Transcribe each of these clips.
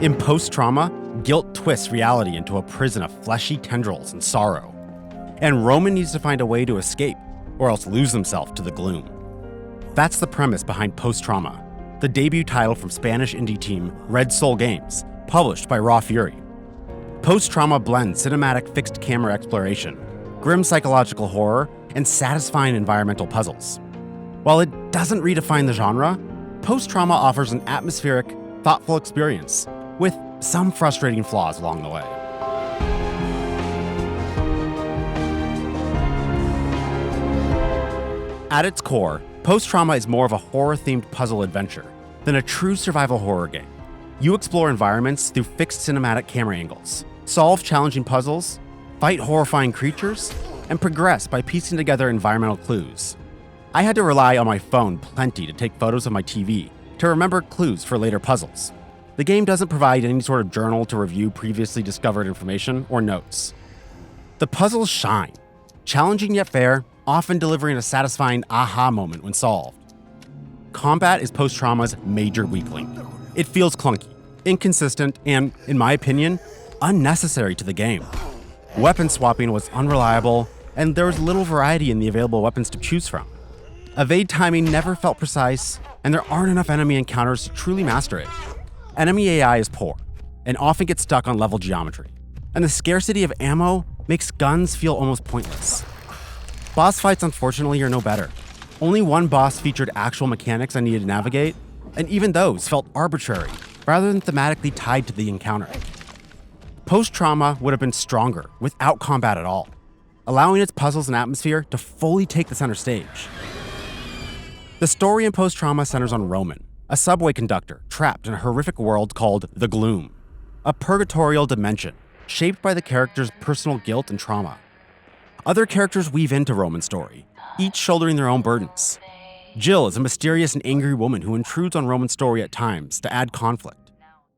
In post-trauma, guilt twists reality into a prison of fleshy tendrils and sorrow. And Roman needs to find a way to escape, or else lose himself to the gloom. That's the premise behind Post-Trauma, the debut title from Spanish indie team Red Soul Games, published by Raw Fury. Post-Trauma blends cinematic fixed-camera exploration, grim psychological horror, and satisfying environmental puzzles. While it doesn't redefine the genre, Post-Trauma offers an atmospheric, thoughtful experience, with some frustrating flaws along the way. At its core, Post-Trauma is more of a horror-themed puzzle adventure than a true survival horror game. You explore environments through fixed cinematic camera angles, solve challenging puzzles, fight horrifying creatures, and progress by piecing together environmental clues. I had to rely on my phone plenty to take photos of my TV to remember clues for later puzzles. The game doesn't provide any sort of journal to review previously discovered information or notes. The puzzles shine, challenging yet fair, often delivering a satisfying aha moment when solved. Combat is Post-Trauma's major weakling. It feels clunky, inconsistent, and, in my opinion, unnecessary to the game. Weapon swapping was unreliable, and there was little variety in the available weapons to choose from. Evade timing never felt precise, and there aren't enough enemy encounters to truly master it. Enemy AI is poor, and often gets stuck on level geometry, and the scarcity of ammo makes guns feel almost pointless. Boss fights, unfortunately, are no better. Only one boss featured actual mechanics I needed to navigate, and even those felt arbitrary, rather than thematically tied to the encounter. Post-Trauma would have been stronger without combat at all, allowing its puzzles and atmosphere to fully take the center stage. The story in Post-Trauma centers on Roman, a subway conductor trapped in a horrific world called the Gloom, a purgatorial dimension shaped by the character's personal guilt and trauma. Other characters weave into Roman's story, each shouldering their own burdens. Jill is a mysterious and angry woman who intrudes on Roman's story at times to add conflict.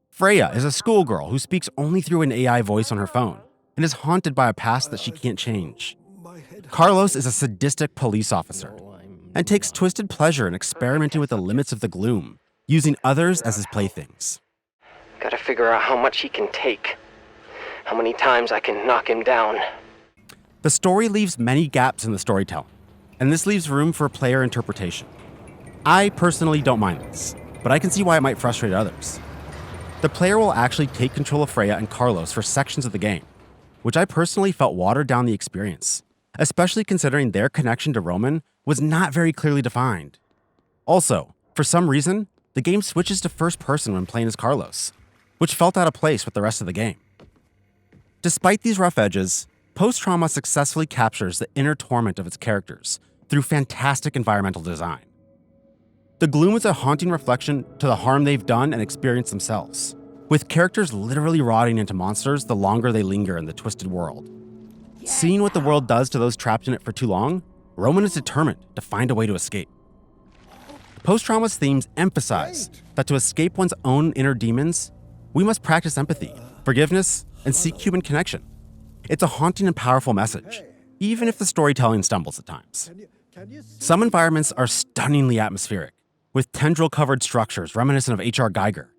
Freya is a schoolgirl who speaks only through an AI voice on her phone and is haunted by a past that she can't change. Carlos is a sadistic police officer and takes twisted pleasure in experimenting with the limits of the Gloom, using others as his playthings. Gotta figure out how much he can take. How many times I can knock him down. The story leaves many gaps in the storytelling, and this leaves room for player interpretation. I personally don't mind this, but I can see why it might frustrate others. The player will actually take control of Freya and Carlos for sections of the game, which I personally felt watered down the experience, especially considering their connection to Roman was not very clearly defined. Also, for some reason, the game switches to first person when playing as Carlos, which felt out of place with the rest of the game. Despite these rough edges, Post-Trauma successfully captures the inner torment of its characters through fantastic environmental design. The Gloom is a haunting reflection to the harm they've done and experienced themselves, with characters literally rotting into monsters the longer they linger in the twisted world. Seeing what the world does to those trapped in it for too long, Roman is determined to find a way to escape. Post-Trauma's themes emphasize that to escape one's own inner demons, we must practice empathy, forgiveness, and seek human connection. It's a haunting and powerful message, even if the storytelling stumbles at times. Some environments are stunningly atmospheric, with tendril-covered structures reminiscent of H.R. Geiger,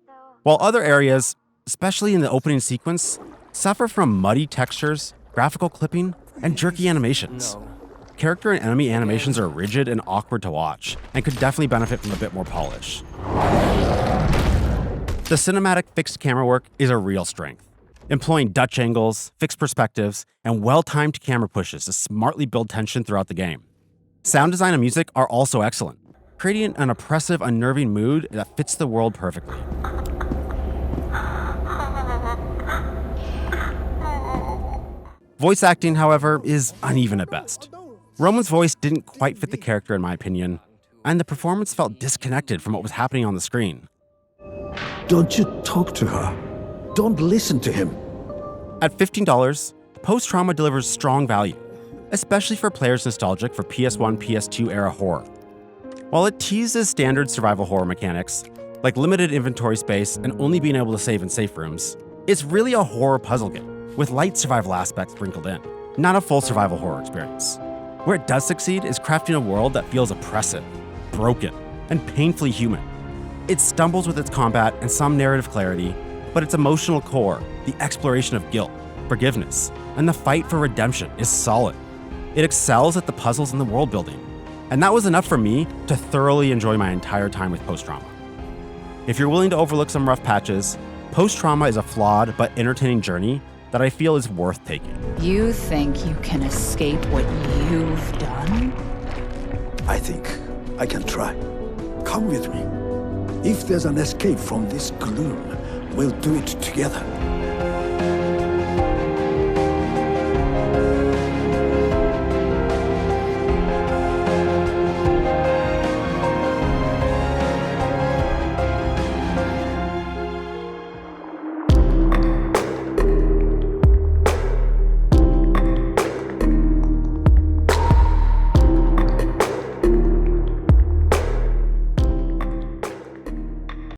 while other areas, especially in the opening sequence, suffer from muddy textures, graphical clipping, and jerky animations. Character and enemy animations are rigid and awkward to watch, and could definitely benefit from a bit more polish. The cinematic fixed camera work is a real strength, employing Dutch angles, fixed perspectives, and well-timed camera pushes to smartly build tension throughout the game. Sound design and music are also excellent, creating an oppressive, unnerving mood that fits the world perfectly. Voice acting, however, is uneven at best. Roman's voice didn't quite fit the character in my opinion, and the performance felt disconnected from what was happening on the screen. Don't you talk to her. Don't listen to him. At $15, Post-Trauma delivers strong value, especially for players nostalgic for PS1, PS2 era horror. While it teases standard survival horror mechanics, like limited inventory space and only being able to save in safe rooms, it's really a horror puzzle game, with light survival aspects sprinkled in, not a full survival horror experience. Where it does succeed is crafting a world that feels oppressive, broken, and painfully human. It stumbles with its combat and some narrative clarity, but but its emotional core, the exploration of guilt, forgiveness, and the fight for redemption is solid. It excels at the puzzles and the world building, and that was enough for me to thoroughly enjoy my entire time with Post-Trauma. If you're willing to overlook some rough patches, Post-Trauma is a flawed but entertaining journey that I feel is worth taking. You think you can escape what you've done? I think I can try. Come with me. If there's an escape from this gloom, we'll do it together.